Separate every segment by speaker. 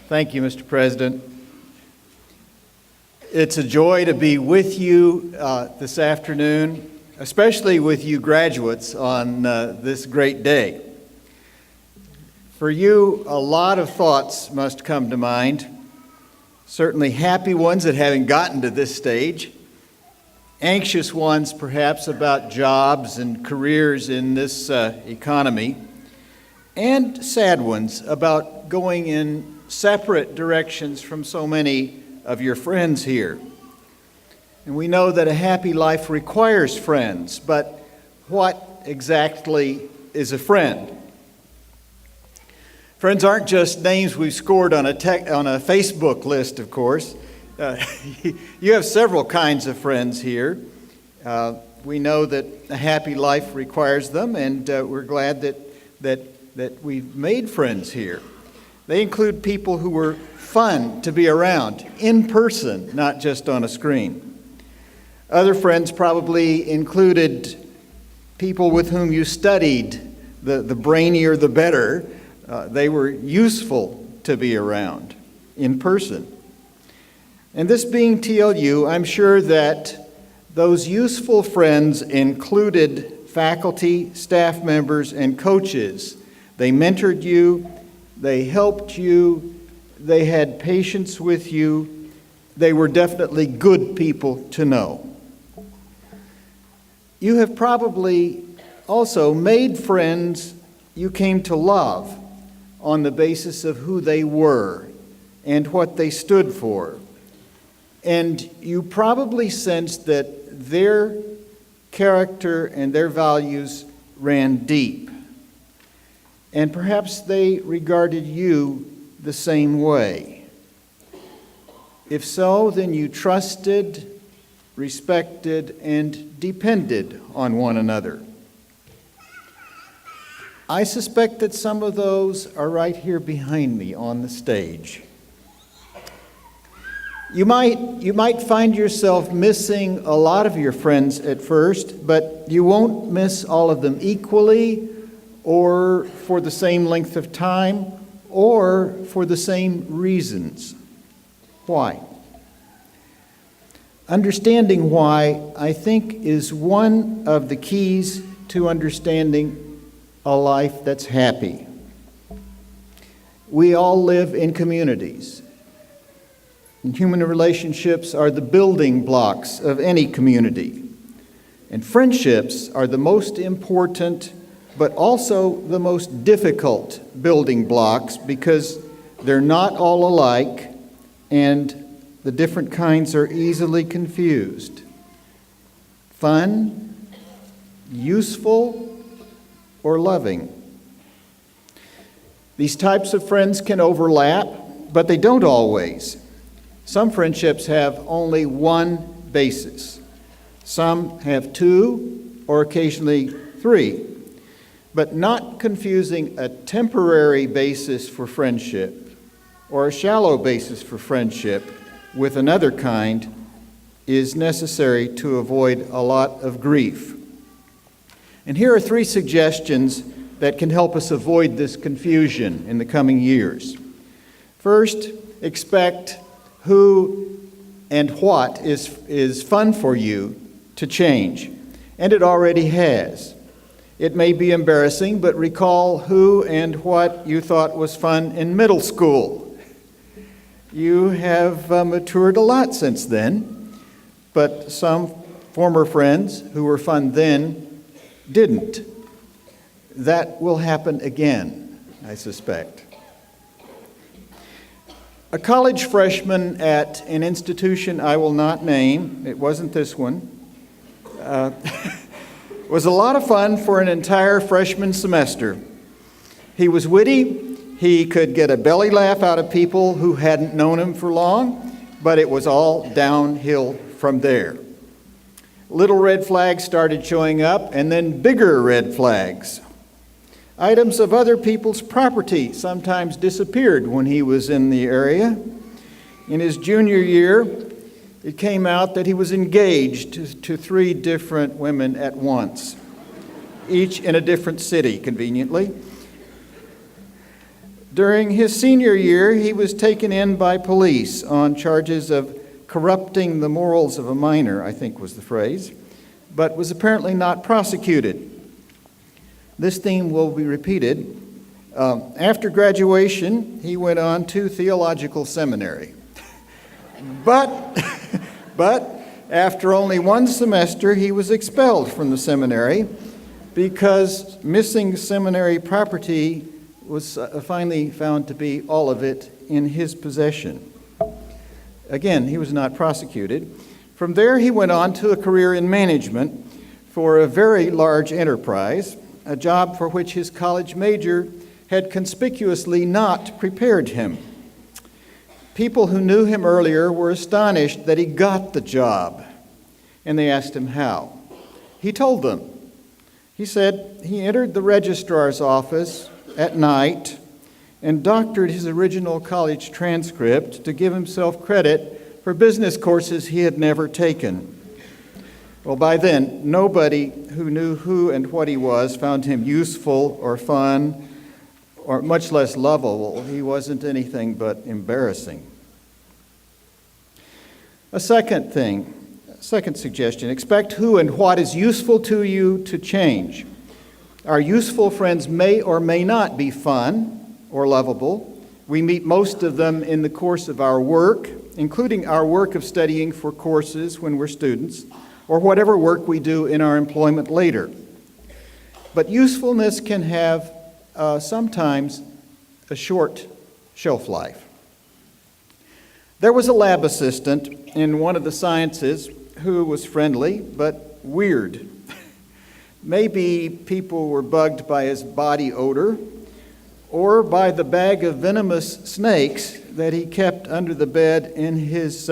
Speaker 1: Thank you, Mr. President. It's a joy to be with you this afternoon, especially with you graduates on this great day. For you, a lot of thoughts must come to mind, certainly happy ones at having gotten to this stage, anxious ones perhaps about jobs and careers in this economy, and sad ones about going in separate directions from so many of your friends here. And we know that a happy life requires friends, but what exactly is a friend? Friends aren't just names we've scored on a Facebook list, of course. You have several kinds of friends here. We know that a happy life requires them, and we're glad that we've made friends here. They include people who were fun to be around, in person, not just on a screen. Other friends probably included people with whom you studied. The brainier the better. They were useful to be around, in person. And this being TLU, I'm sure that those useful friends included faculty, staff members, and coaches. They mentored you. They helped you, they had patience with you, they were definitely good people to know. You have probably also made friends you came to love on the basis of who they were and what they stood for. And you probably sensed that their character and their values ran deep. And perhaps they regarded you the same way. If so, then you trusted, respected, and depended on one another. I suspect that some of those are right here behind me on the stage. You might find yourself missing a lot of your friends at first, but you won't miss all of them equally, or for the same length of time, or for the same reasons. Why? Understanding why, I think, is one of the keys to understanding a life that's happy. We all live in communities, and human relationships are the building blocks of any community. And friendships are the most important but also the most difficult building blocks because they're not all alike and the different kinds are easily confused. Fun, useful, or loving. These types of friends can overlap, but they don't always. Some friendships have only one basis. Some have two or occasionally three. But not confusing a temporary basis for friendship or a shallow basis for friendship with another kind is necessary to avoid a lot of grief. And here are 3 suggestions that can help us avoid this confusion in the coming years. First, expect who and what is fun for you to change, and it already has. It may be embarrassing, but recall who and what you thought was fun in middle school. You have matured a lot since then, but some former friends who were fun then didn't. That will happen again, I suspect. A college freshman at an institution I will not name, it wasn't this one, was a lot of fun for an entire freshman semester. He was witty, he could get a belly laugh out of people who hadn't known him for long, but it was all downhill from there. Little red flags started showing up, and then bigger red flags. Items of other people's property sometimes disappeared when he was in the area. In his junior year, it came out that he was engaged to 3 different women at once, each in a different city, conveniently. During his senior year, he was taken in by police on charges of corrupting the morals of a minor, I think was the phrase, but was apparently not prosecuted. This theme will be repeated. After graduation, he went on to theological seminary. But after only one semester, he was expelled from the seminary because missing seminary property was finally found to be all of it in his possession. Again, he was not prosecuted. From there, he went on to a career in management for a very large enterprise, a job for which his college major had conspicuously not prepared him. People who knew him earlier were astonished that he got the job, and they asked him how. He told them. He said he entered the registrar's office at night and doctored his original college transcript to give himself credit for business courses he had never taken. Well, by then, nobody who knew who and what he was found him useful or fun or much less lovable. He wasn't anything but embarrassing. A second suggestion, expect who and what is useful to you to change. Our useful friends may or may not be fun or lovable. We meet most of them in the course of our work, including our work of studying for courses when we're students, or whatever work we do in our employment later. But usefulness can have sometimes a short shelf life. There was a lab assistant in one of the sciences who was friendly but weird. Maybe people were bugged by his body odor or by the bag of venomous snakes that he kept under the bed in his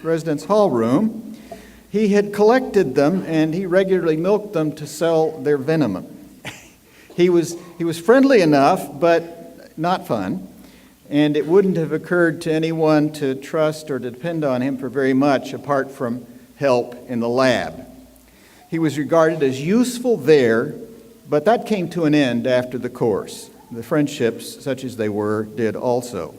Speaker 1: residence hall room. He had collected them and he regularly milked them to sell their venom. He was friendly enough, but not fun, and it wouldn't have occurred to anyone to trust or depend on him for very much apart from help in the lab. He was regarded as useful there, but that came to an end after the course. The friendships, such as they were, did also.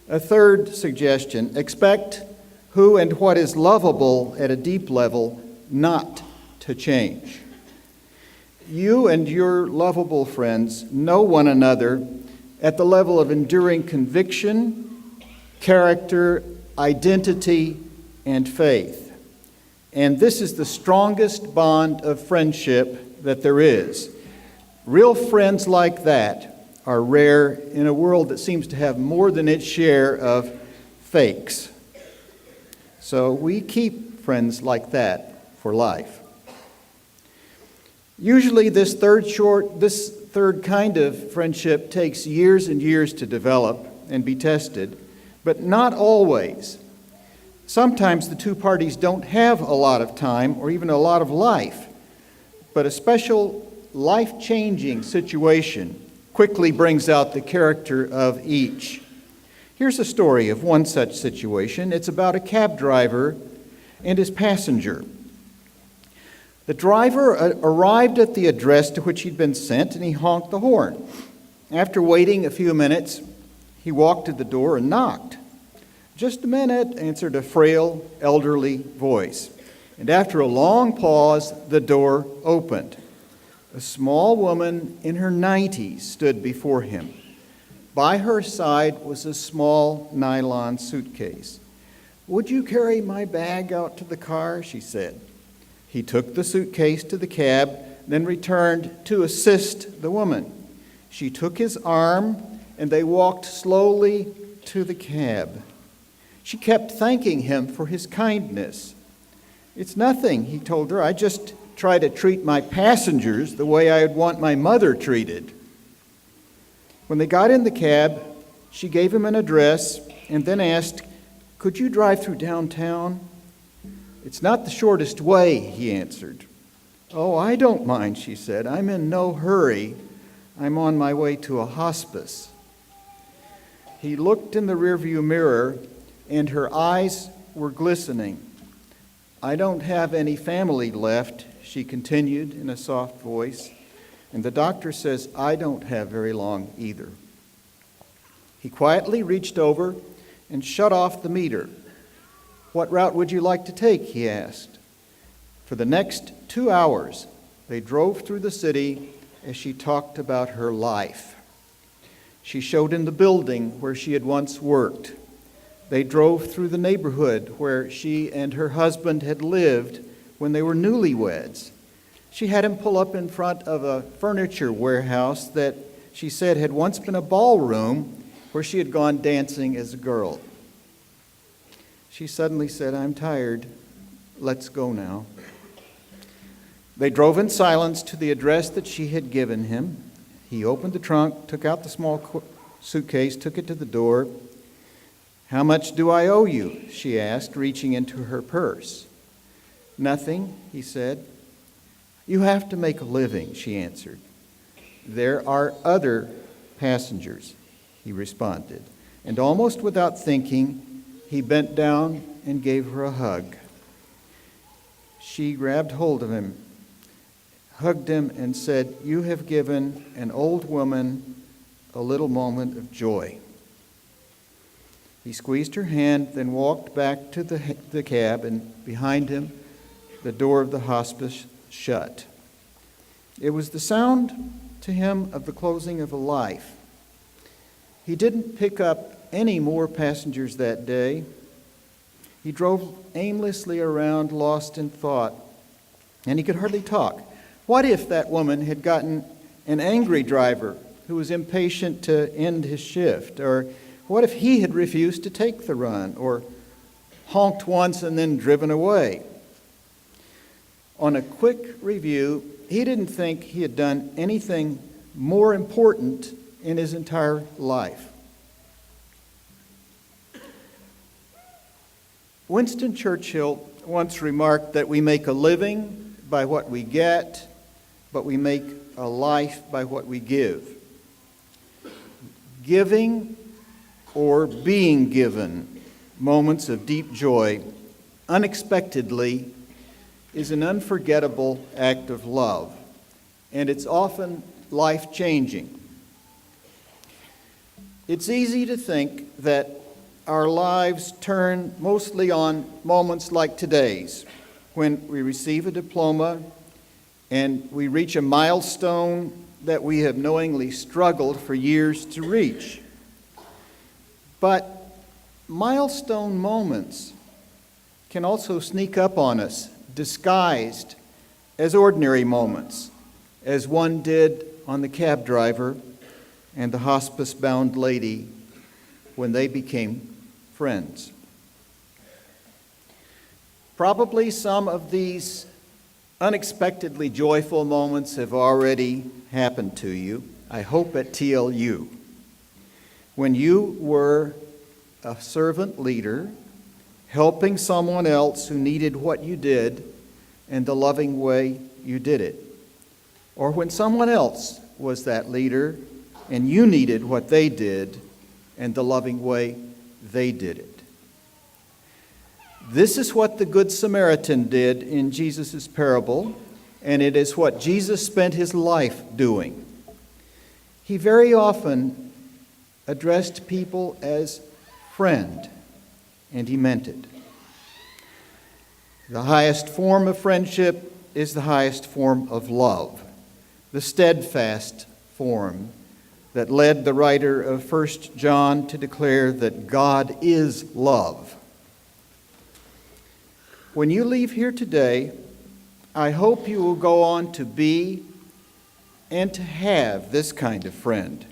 Speaker 1: A third suggestion, expect who and what is lovable at a deep level not to change. You and your lovable friends know one another at the level of enduring conviction, character, identity, and faith. And this is the strongest bond of friendship that there is. Real friends like that are rare in a world that seems to have more than its share of fakes. So we keep friends like that for life. Usually this third kind of friendship takes years and years to develop and be tested, but not always. Sometimes the two parties don't have a lot of time or even a lot of life, but a special life-changing situation quickly brings out the character of each. Here's a story of one such situation. It's about a cab driver and his passenger. The driver arrived at the address to which he'd been sent, and he honked the horn. After waiting a few minutes, he walked to the door and knocked. "Just a minute," answered a frail, elderly voice. And after a long pause, the door opened. A small woman in her 90s stood before him. By her side was a small nylon suitcase. "Would you carry my bag out to the car?" she said. He took the suitcase to the cab, then returned to assist the woman. She took his arm, and they walked slowly to the cab. She kept thanking him for his kindness. "It's nothing," he told her. "I just try to treat my passengers the way I would want my mother treated." When they got in the cab, she gave him an address and then asked, "Could you drive through downtown?" "It's not the shortest way," he answered. "Oh, I don't mind," she said. "I'm in no hurry. I'm on my way to a hospice." He looked in the rearview mirror, and her eyes were glistening. "I don't have any family left," she continued in a soft voice. And the doctor says, I don't have very long either. He quietly reached over and shut off the meter. What route would you like to take? He asked. For the next 2 hours, they drove through the city as she talked about her life. She showed him the building where she had once worked. They drove through the neighborhood where she and her husband had lived when they were newlyweds. She had him pull up in front of a furniture warehouse that she said had once been a ballroom where she had gone dancing as a girl. She suddenly said, I'm tired. Let's go now. They drove in silence to the address that she had given him. He opened the trunk, took out the small suitcase, took it to the door. How much do I owe you? She asked, reaching into her purse. Nothing, he said. You have to make a living, she answered. There are other passengers, he responded. And almost without thinking, he bent down and gave her a hug. She grabbed hold of him, hugged him, and said, You have given an old woman a little moment of joy. He squeezed her hand, then walked back to the cab, and behind him, the door of the hospice shut. It was the sound to him of the closing of a life. He didn't pick up any more passengers that day. He drove aimlessly around, lost in thought, and he could hardly talk. What if that woman had gotten an angry driver who was impatient to end his shift? Or what if he had refused to take the run, or honked once and then driven away? On a quick review, he didn't think he had done anything more important in his entire life. Winston Churchill once remarked that we make a living by what we get, but we make a life by what we give. Giving or being given moments of deep joy unexpectedly is an unforgettable act of love, and it's often life-changing. It's easy to think that our lives turn mostly on moments like today's, when we receive a diploma and we reach a milestone that we have knowingly struggled for years to reach. But milestone moments can also sneak up on us, disguised as ordinary moments, as one did on the cab driver and the hospice-bound lady when they became friends. Probably some of these unexpectedly joyful moments have already happened to you, I hope at TLU, when you were a servant leader helping someone else who needed what you did and the loving way you did it. Or when someone else was that leader and you needed what they did and the loving way they did it. This is what the Good Samaritan did in Jesus' parable, and it is what Jesus spent his life doing. He very often addressed people as friend, and he meant it. The highest form of friendship is the highest form of love, the steadfast form that led the writer of 1 John to declare that God is love. When you leave here today, I hope you will go on to be and to have this kind of friend.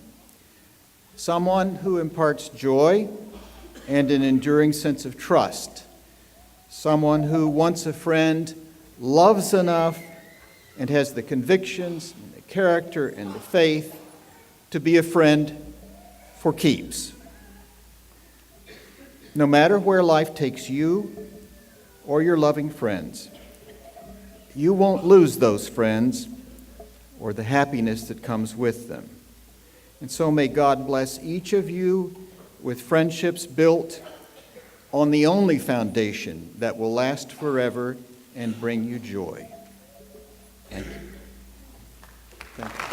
Speaker 1: Someone who imparts joy and an enduring sense of trust. Someone who, once a friend, loves enough and has the convictions, and the character, and the faith to be a friend for keeps. No matter where life takes you or your loving friends, you won't lose those friends or the happiness that comes with them. And so may God bless each of you with friendships built on the only foundation that will last forever and bring you joy. Thank you. Thank you.